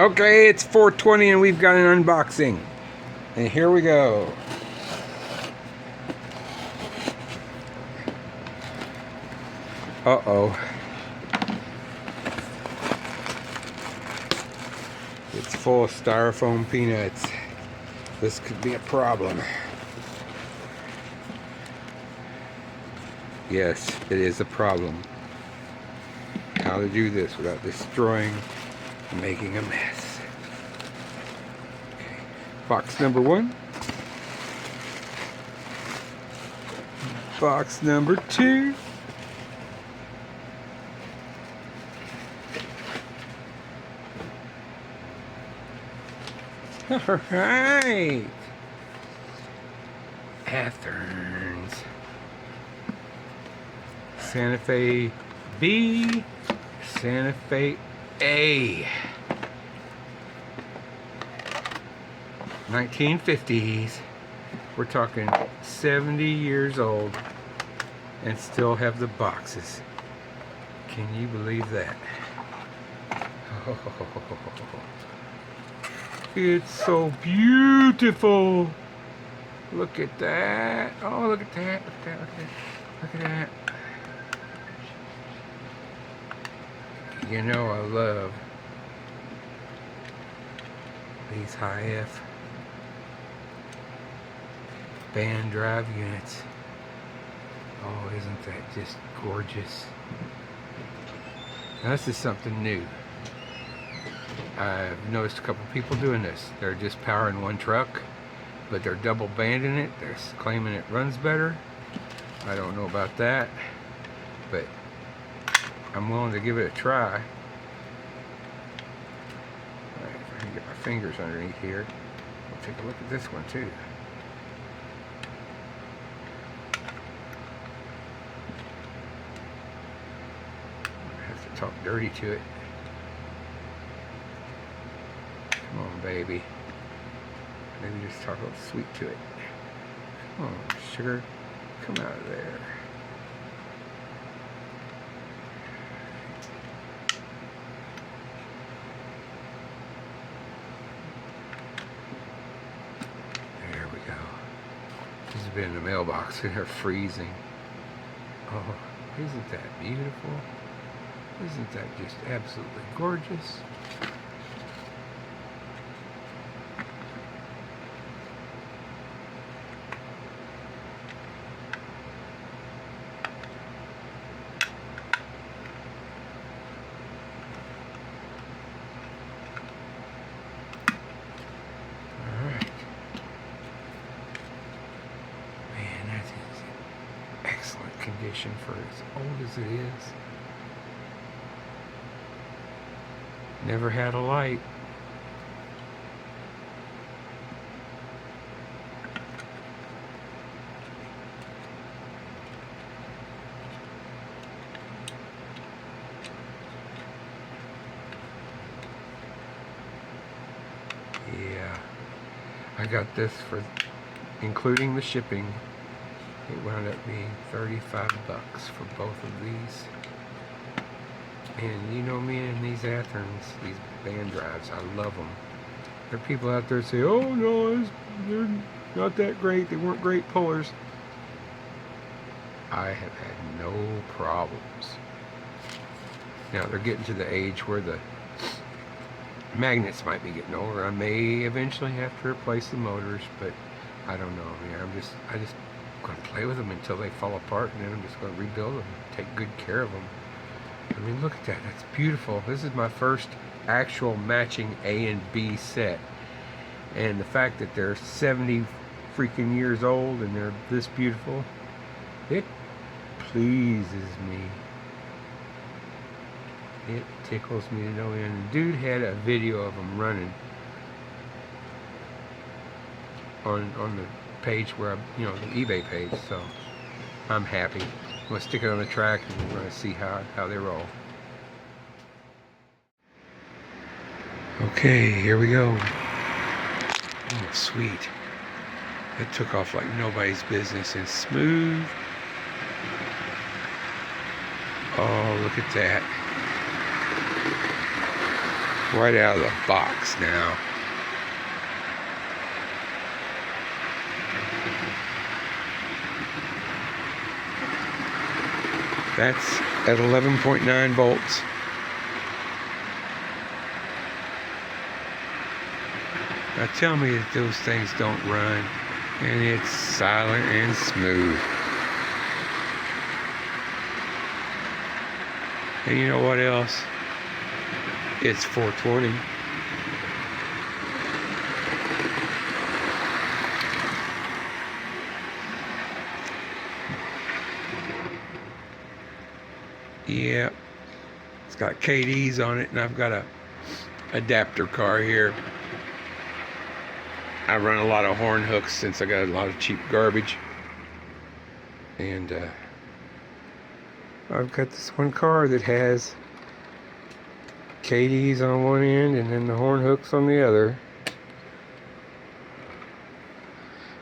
Okay, it's 4:20 and we've got an unboxing. And here we go. Uh-oh. It's full of styrofoam peanuts. This could be a problem. Yes, it is a problem. How to do this without destroying and making a mess. Okay. Box number 1. Box number 2. Alright. Athens. Santa Fe B. Santa Fe A. 1950s. We're talking 70 years old and still have the boxes. Can you believe that? Oh, it's so beautiful. Look at that. Oh, look at that. Look at that. Look at that. Look at that. You know I love these high-F band drive units. Oh, isn't that just gorgeous? Now, this is something new. I've noticed a couple people doing this. They're just powering one truck, but they're double banding it. They're claiming it runs better. I don't know about that, but I'm willing to give it a try. Alright, if I can get my fingers underneath here, we'll take a look at this one too. I have to talk dirty to it. Come on, baby. Maybe just talk a little sweet to it. Come on, sugar. Come out of there. There we go. This has been in the mailbox and they're freezing. Oh, isn't that beautiful? Isn't that just absolutely gorgeous? Excellent condition for as old as it is. Never had a light. Yeah, I got this for including the shipping. It wound up being 35 bucks for both of these. And you know me and these Athens, these band drives, I love them. There are people out there say, oh no, they're not that great, they weren't great pullers. I have had no problems. Now they're getting to the age where the magnets might be getting older. I may eventually have to replace the motors, but I don't know. I mean, I just going to play with them until they fall apart, and then I'm just going to rebuild them, take good care of them. I mean, look at that. That's beautiful. This is my first actual matching A and B set, and the fact that they're 70 freaking years old and they're this beautiful, it pleases me. It tickles me to no end. The dude had a video of them running on the page where the eBay page, so I'm happy. I'm gonna stick it on the track and we're gonna see how they roll. Okay, here we go. Oh, sweet. It took off like nobody's business and smooth. Oh, look at that. right out of the box now. That's at 11.9 volts. Now tell me that those things don't run and it's silent and smooth. And you know what else? It's 420. Yep. It's got KDs on it, and I've got a adapter car here. I run a lot of horn hooks since I got a lot of cheap garbage. And I've got this one car that has KDs on one end and then the horn hooks on the other.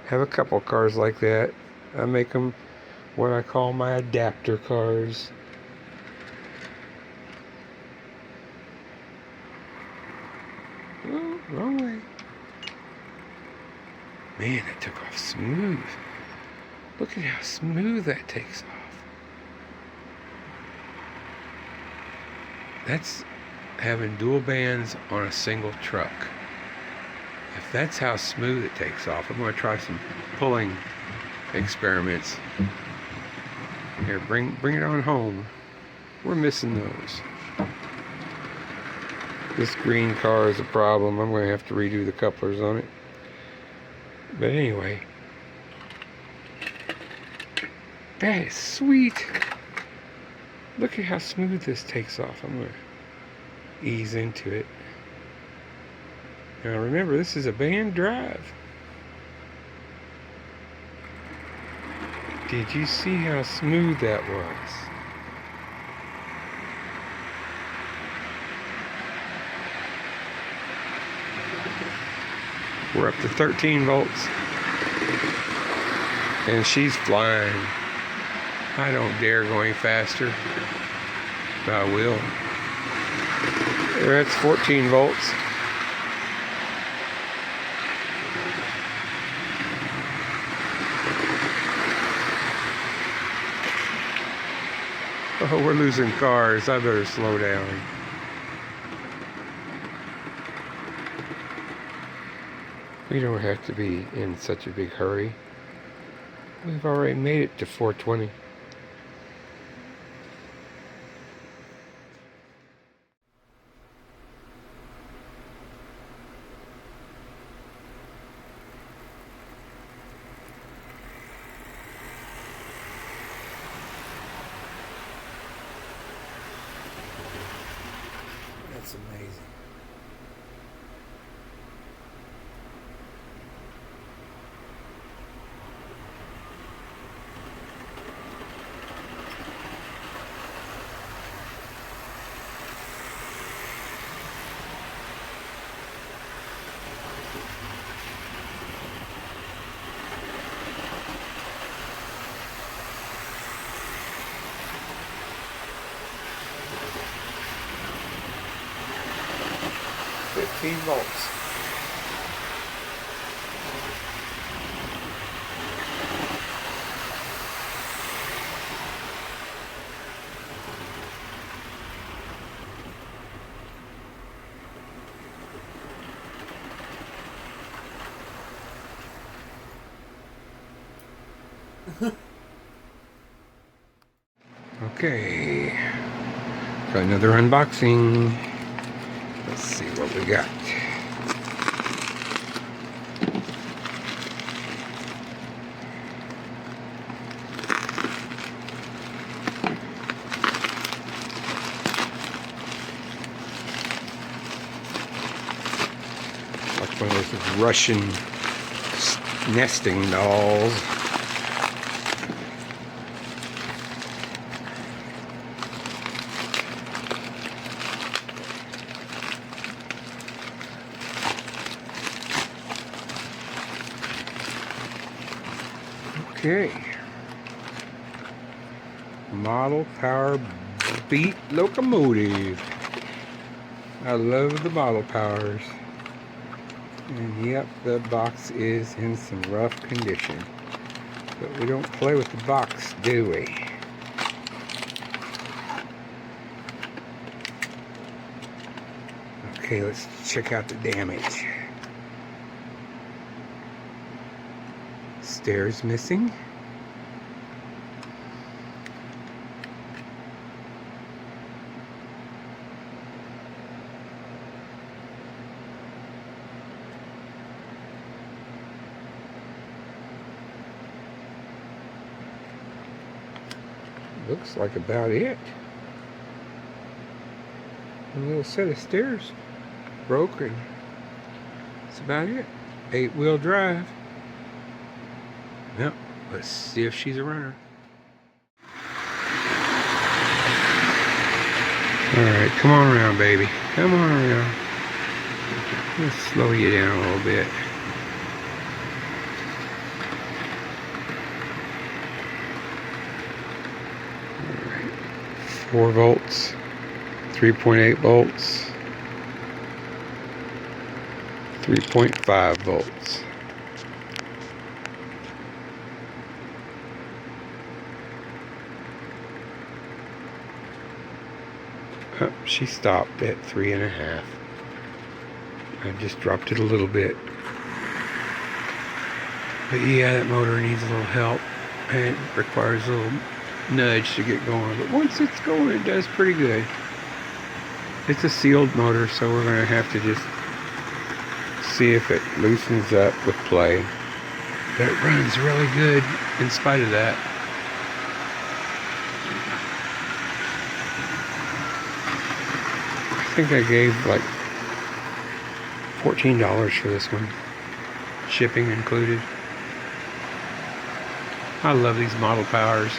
Have a couple cars like that. I make them what I call my adapter cars. Oh, wrong way. Man, that took off smooth. Look at how smooth that takes off. That's having dual bands on a single truck. If that's how smooth it takes off, I'm going to try some pulling experiments. Here, bring it on home. We're missing those. This green car is a problem. I'm going to have to redo the couplers on it. But anyway, that is sweet. Look at how smooth this takes off. I'm going to ease into it. Now remember, this is a band drive. Did you see how smooth that was? We're up to 13 volts. And she's flying. I don't dare go any faster. But I will. That's 14 volts. Oh, we're losing cars. I better slow down. We don't have to be in such a big hurry. We've already made it to 420. That's amazing. Volts. Okay, got another unboxing. Let's see what we got. Like one of those Russian nesting dolls. Okay. Model Power Beat Locomotive. I love the bottle powers. And yep, the box is in some rough condition. But we don't play with the box, do we? Okay, let's check out the damage. Stairs missing. Looks like about it. A little set of stairs broken. That's about it. 8-wheel drive. Yep, let's see if she's a runner. Alright, come on around, baby. Come on around. Let's slow you down a little bit. Alright, 4 volts, 3.8 volts, 3.5 volts. Oh, she stopped at 3.5. I just dropped it a little bit. But yeah, that motor needs a little help. And it requires a little nudge to get going. But once it's going, it does pretty good. It's a sealed motor, so we're going to have to just see if it loosens up with play. But it runs really good in spite of that. I think I gave like $14 for this one, shipping included. I love these model powers.